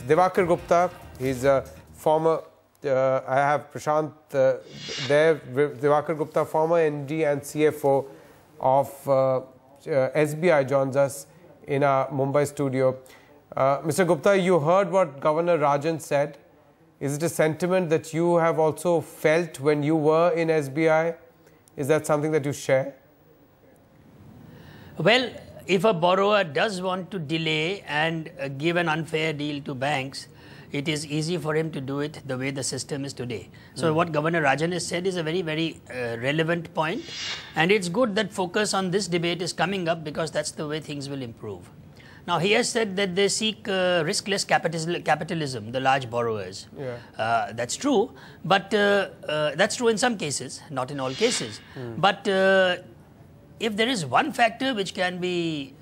Diwakar Gupta. He's a former, I have Prashant there, Diwakar Gupta, former ND and CFO of SBI, joins us in our Mumbai studio. Mr. Gupta, you heard what Governor Rajan said. Is it a sentiment that you have also felt when you were in SBI? Is that something that you share? Well, if a borrower does want to delay and give an unfair deal to banks, it is easy for him to do it the way the system is today. So what Governor Rajan has said is a very, very relevant point, and it's good that focus on this debate is coming up because that's the way things will improve. Now, he has said that they seek riskless capitalism, the large borrowers. Yeah. That's true, but that's true in some cases, not in all cases. But if there is one factor which can be,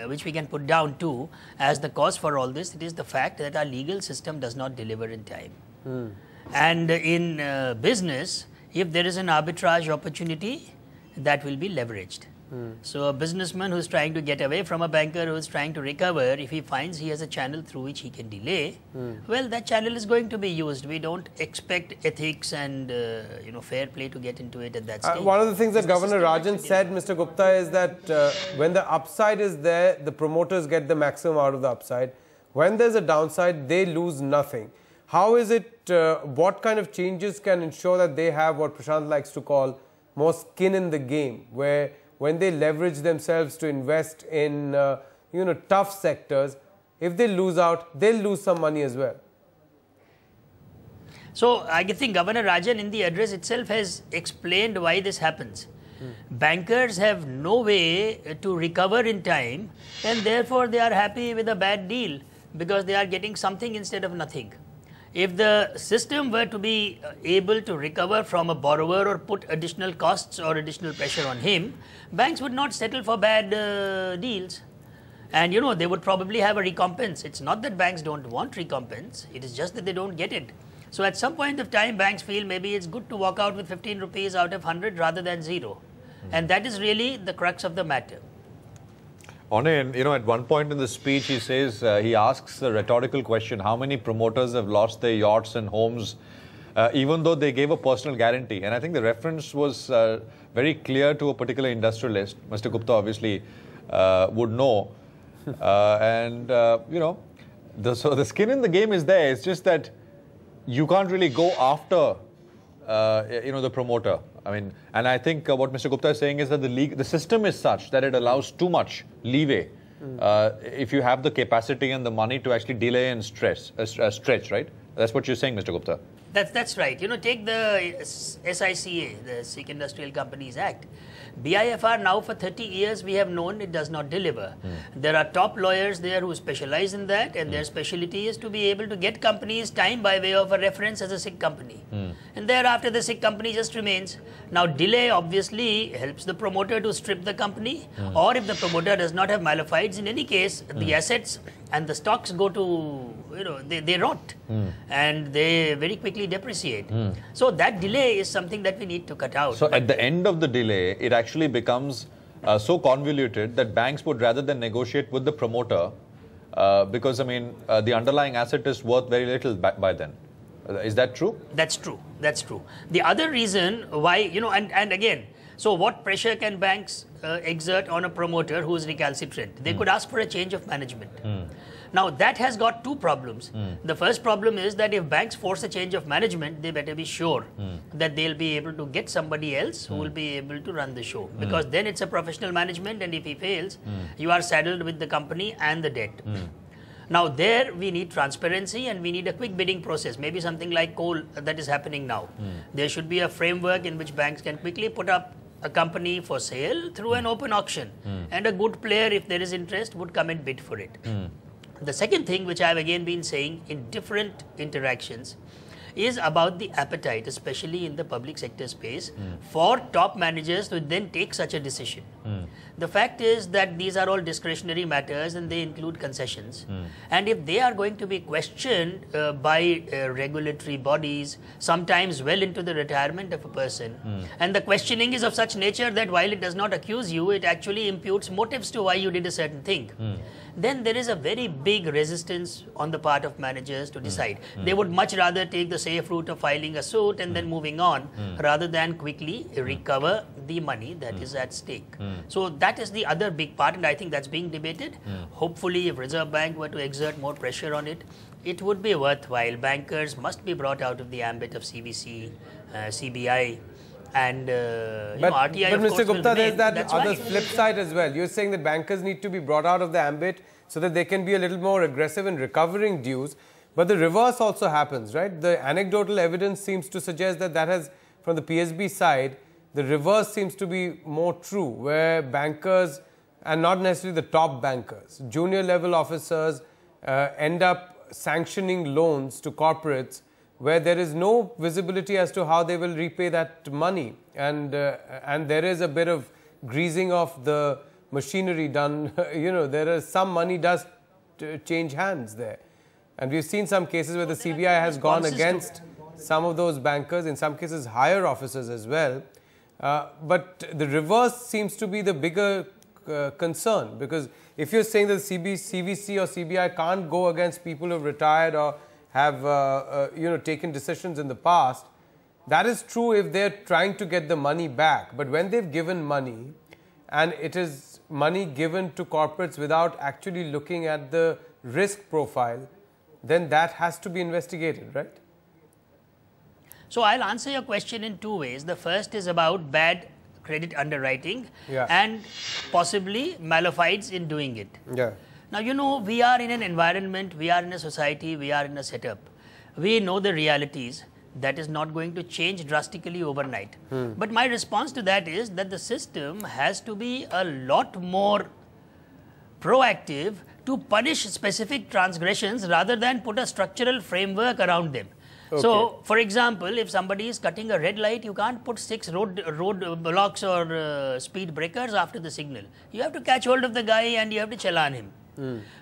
which we can put down to as the cause for all this, it is the fact that our legal system does not deliver in time. And in business, if there is an arbitrage opportunity, that will be leveraged. So a businessman who is trying to get away from a banker who is trying to recover, if he finds he has a channel through which he can delay, well, that channel is going to be used. We don't expect ethics and fair play to get into it at that stage. One of the things that Governor Rajan said, Mr. Gupta, is that when the upside is there, the promoters get the maximum out of the upside. When there's a downside, they lose nothing. How is it, what kind of changes can ensure that they have what Prashant likes to call more skin in the game, where when they leverage themselves to invest in, tough sectors, if they lose out, they'll lose some money as well? So I think Governor Rajan in the address itself has explained why this happens. Bankers have no way to recover in time, and therefore they are happy with a bad deal because they are getting something instead of nothing. If the system were to be able to recover from a borrower or put additional costs or additional pressure on him, banks would not settle for bad deals. And they would probably have a recompense. It's not that banks don't want recompense, it is just that they don't get it. So at some point of time, banks feel maybe it's good to walk out with 15 rupees out of 100 rather than 0. And that is really the crux of the matter. At one point in the speech, he says, he asks a rhetorical question, how many promoters have lost their yachts and homes, even though they gave a personal guarantee? And I think the reference was very clear to a particular industrialist. Mr. Gupta obviously would know. So the skin in the game is there. It's just that you can't really go after, the promoter. And I think what Mr. Gupta is saying is that the system is such that it allows too much leeway if you have the capacity and the money to actually delay and stretch, right? That's what you're saying, Mr. Gupta. That's right. Take the SICA, the Sikh Industrial Companies Act. BIFR now for 30 years we have known it does not deliver. There are top lawyers there who specialize in that, and their specialty is to be able to get companies time by way of a reference as a Sikh company. And thereafter the Sikh company just remains. Now delay obviously helps the promoter to strip the company, or if the promoter does not have malifieds, in any case the assets and the stocks go to, they rot and they very quickly depreciate. So that delay is something that we need to cut out. So at the end of the delay, it actually becomes so convoluted that banks would, rather than negotiate with the promoter, because the underlying asset is worth very little by then. Is that true? That's true. That's true. The other reason why, and again, so what pressure can banks exert on a promoter who is recalcitrant? They could ask for a change of management. Now, that has got two problems. The first problem is that if banks force a change of management, they better be sure that they'll be able to get somebody else who will be able to run the show. Because then it's a professional management, and if he fails, you are saddled with the company and the debt. Now, there we need transparency and we need a quick bidding process, maybe something like coal that is happening now. There should be a framework in which banks can quickly put up a company for sale through an open auction. And a good player, if there is interest, would come and bid for it. The second thing, which I have again been saying in different interactions, is about the appetite, especially in the public sector space, for top managers to then take such a decision. The fact is that these are all discretionary matters and they include concessions. And if they are going to be questioned by regulatory bodies, sometimes well into the retirement of a person, and the questioning is of such nature that while it does not accuse you, it actually imputes motives to why you did a certain thing, then there is a very big resistance on the part of managers to decide. They would much rather take the safe route of filing a suit and then moving on, rather than quickly recover the money that is at stake. So that is the other big part, and I think that's being debated. Hopefully, if Reserve Bank were to exert more pressure on it, it would be worthwhile. Bankers must be brought out of the ambit of CVC, CBI, and RTI. But Mr. Gupta, there's that other flip side as well. You're saying that bankers need to be brought out of the ambit so that they can be a little more aggressive in recovering dues. But the reverse also happens, right? The anecdotal evidence seems to suggest that has, from the PSB side, the reverse seems to be more true, where bankers, and not necessarily the top bankers, junior level officers end up sanctioning loans to corporates where there is no visibility as to how they will repay that money, and there is a bit of greasing of the machinery done. There is some money does change hands there, and we've seen some cases where the CBI has gone against some of those bankers, in some cases higher officers as well. But the reverse seems to be the bigger concern, because if you're saying that CVC or CBI can't go against people who have retired or have taken decisions in the past, that is true if they're trying to get the money back. But when they've given money, and it is money given to corporates without actually looking at the risk profile, then that has to be investigated, right? So I'll answer your question in two ways. The first is about bad credit underwriting and possibly malafides in doing it. Now, we are in an environment, we are in a society, we are in a setup. We know the realities. That is not going to change drastically overnight. But my response to that is that the system has to be a lot more proactive to punish specific transgressions rather than put a structural framework around them. So, for example, if somebody is cutting a red light, you can't put 6 road blocks or speed breakers after the signal. You have to catch hold of the guy and you have to challan him.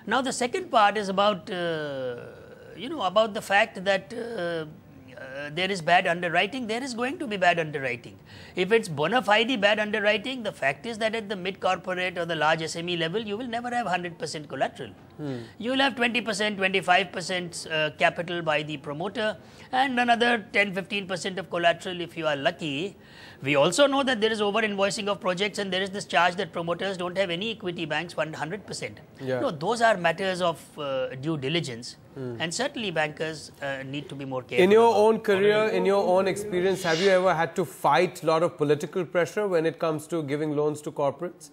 Now, the second part is about, about the fact that there is bad underwriting. There is going to be bad underwriting. If it's bona fide bad underwriting, the fact is that at the mid-corporate or the large SME level, you will never have 100% collateral. You will have 20%, 25% capital by the promoter and another 10-15% of collateral if you are lucky. We also know that there is over-invoicing of projects, and there is this charge that promoters don't have any equity, banks fund 100%. No, those are matters of due diligence, and certainly bankers need to be more careful. In your own career, in your own experience, have you ever had to fight a lot of political pressure when it comes to giving loans to corporates?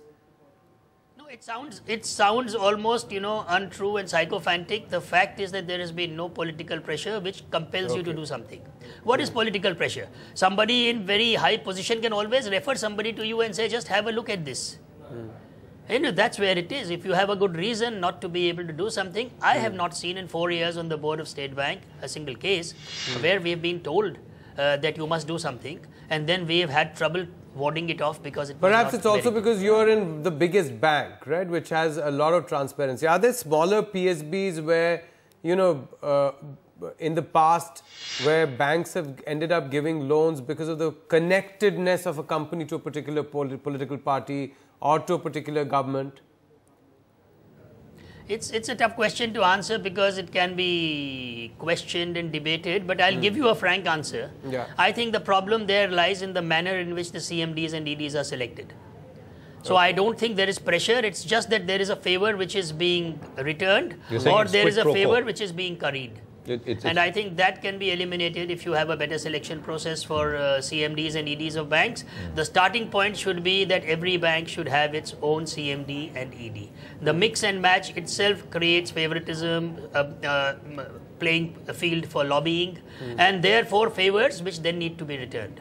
It sounds almost, untrue and sycophantic. The fact is that there has been no political pressure which compels you to do something. What is political pressure? Somebody in very high position can always refer somebody to you and say, just have a look at this. That's where it is. If you have a good reason not to be able to do something, I have not seen in 4 years on the board of State Bank a single case where we have been told that you must do something, and then we have had trouble warding it off because it perhaps it's also because you're in the biggest bank, right, which has a lot of transparency. Are there smaller PSBs where, in the past, where banks have ended up giving loans because of the connectedness of a company to a particular political party or to a particular government? It's a tough question to answer because it can be questioned and debated, but I'll give you a frank answer. I think the problem there lies in the manner in which the CMDs and EDs are selected. So I don't think there is pressure, it's just that there is a favor which is being returned, or there is a favor which is being curried. And I think that can be eliminated if you have a better selection process for CMDs and EDs of banks. The starting point should be that every bank should have its own CMD and ED. The mix and match itself creates favoritism, playing a field for lobbying, and therefore favors which then need to be returned.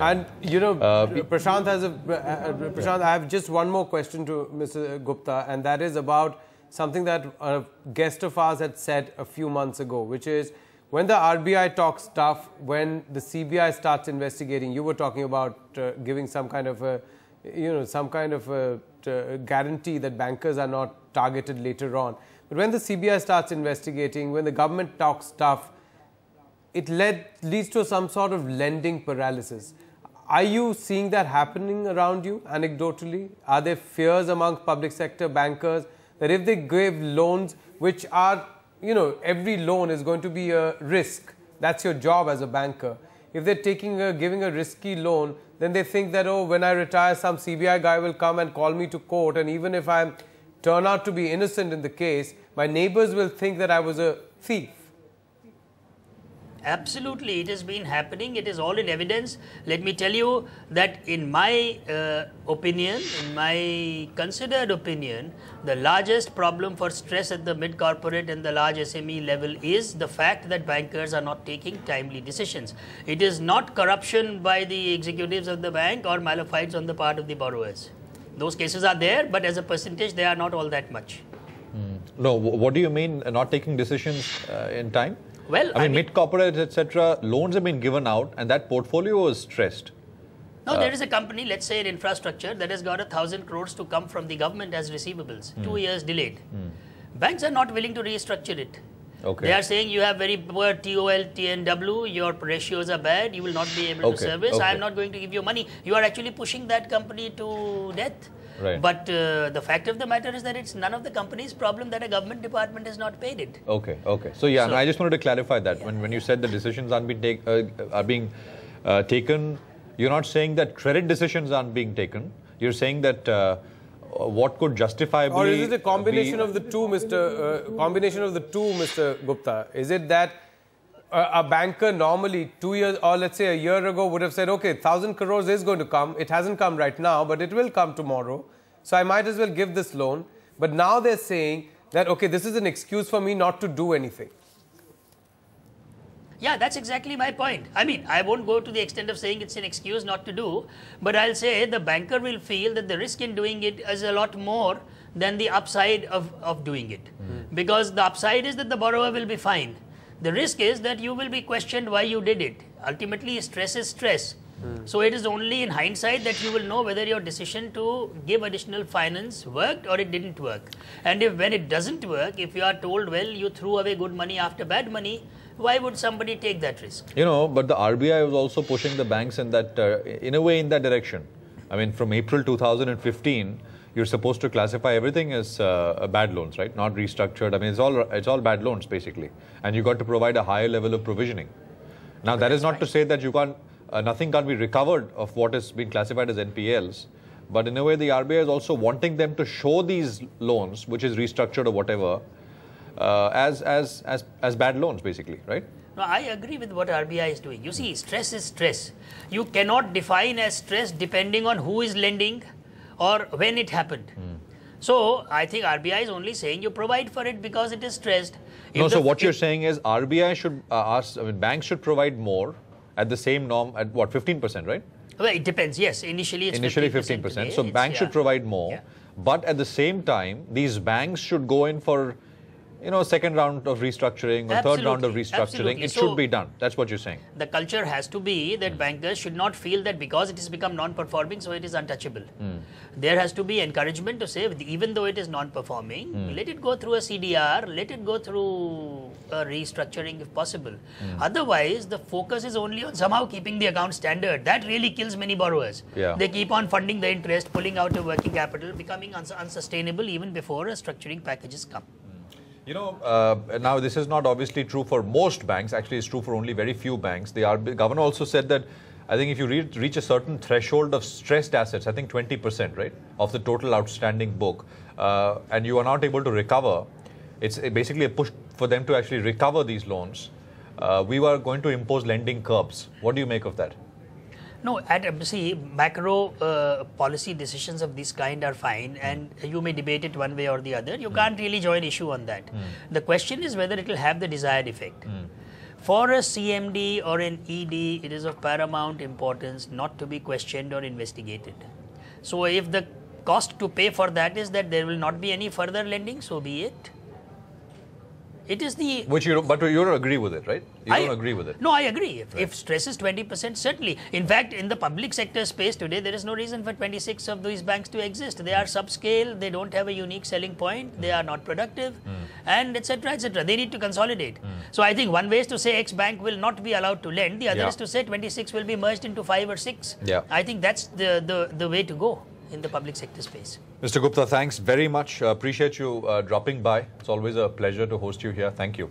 And Prashant has Prashant, I have just one more question to Mr. Gupta, and that is about something that a guest of ours had said a few months ago, which is when the RBI talks tough, when the CBI starts investigating, you were talking about giving some kind of a some kind of a guarantee that bankers are not targeted later on. But when the CBI starts investigating, when the government talks tough, it leads to some sort of lending paralysis. Are you seeing that happening around you anecdotally? Are there fears among public sector bankers that if they give loans which are, every loan is going to be a risk? That's your job as a banker. If they're giving a risky loan, then they think that, oh, when I retire, some CBI guy will come and call me to court, and even if I turn out to be innocent in the case, my neighbors will think that I was a thief. Absolutely, it has been happening. It is all in evidence. Let me tell you that in my opinion, in my considered opinion, the largest problem for stress at the mid-corporate and the large SME level is the fact that bankers are not taking timely decisions. It is not corruption by the executives of the bank or malafide on the part of the borrowers. Those cases are there, but as a percentage, they are not all that much. No, what do you mean not taking decisions in time? Well, I mean mid-corporate, etc., loans have been given out and that portfolio was stressed. No, there is a company, let's say in infrastructure, that has got 1,000 crores to come from the government as receivables, 2 years delayed. Banks are not willing to restructure it. Okay. They are saying you have very poor TOL, TNW, your ratios are bad, you will not be able to service, I am not going to give you money. You are actually pushing that company to death. Right. But the fact of the matter is that it's none of the company's problem that a government department has not paid it. Okay. So yeah, I just wanted to clarify that. When you said the decisions are being taken, you're not saying that credit decisions aren't being taken. You're saying that what could justifiably... Or is it a combination of the two, Mr. Gupta? Is it that a banker normally 2 years or let's say a year ago would have said, okay, 1,000 crores is going to come. It hasn't come right now, but it will come tomorrow. So I might as well give this loan. But now they're saying that, okay, this is an excuse for me not to do anything. Yeah, that's exactly my point. I mean, I won't go to the extent of saying it's an excuse not to do, but I'll say the banker will feel that the risk in doing it is a lot more than the upside of doing it. Because the upside is that the borrower will be fine. The risk is that you will be questioned why you did it. Ultimately, stress is stress. So it is only in hindsight that you will know whether your decision to give additional finance worked or it didn't work. And if when it doesn't work, if you are told, well, you threw away good money after bad money, why would somebody take that risk? But the RBI was also pushing the banks in that, in a way, in that direction. I mean, from April 2015, you're supposed to classify everything as bad loans, right? Not restructured. I mean, it's all bad loans basically, and you got to provide a higher level of provisioning. Now, that is not to say that you can't, nothing can't be recovered of what has been classified as NPLs, but in a way, the RBI is also wanting them to show these loans, which is restructured or whatever, as bad loans, basically, right? No, I agree with what RBI is doing. You see, stress is stress. You cannot define as stress depending on who is lending or when it happened. So I think RBI is only saying you provide for it because it is stressed. No, so what you're saying is RBI should banks should provide more at the same norm at what, 15%, right? Well, it depends. Yes, initially it's 15%. Today. So banks should provide more, but at the same time, these banks should go in for second round of restructuring or third round of restructuring. Absolutely. It should be done. That's what you're saying. The culture has to be that bankers should not feel that because it has become non-performing, so it is untouchable. There has to be encouragement to say, even though it is non-performing, let it go through a CDR, let it go through a restructuring if possible. Otherwise, the focus is only on somehow keeping the account standard. That really kills many borrowers. They keep on funding the interest, pulling out a working capital, becoming unsustainable even before a structuring packages come. Now this is not obviously true for most banks. Actually, it's true for only very few banks. The governor also said that I think if you reach a certain threshold of stressed assets, I think 20%, right, of the total outstanding book, and you are not able to recover, it's basically a push for them to actually recover these loans. We were going to impose lending curbs. What do you make of that? No, see, macro policy decisions of this kind are fine, and you may debate it one way or the other. You can't really join issue on that. The question is whether it will have the desired effect. For a CMD or an ED, it is of paramount importance not to be questioned or investigated. So if the cost to pay for that is that there will not be any further lending, so be it. It is the... Which you don't, but you don't agree with it, right? You don't agree with it. No, I agree. If stress is 20%, certainly. In fact, in the public sector space today, there is no reason for 26 of these banks to exist. They are subscale, they don't have a unique selling point, they are not productive, and etc., etc. They need to consolidate. So I think one way is to say X bank will not be allowed to lend. The other is to say 26 will be merged into 5 or 6. Yeah. I think that's the way to go in the public sector space. Mr. Gupta, thanks very much. Appreciate you dropping by. It's always a pleasure to host you here. Thank you.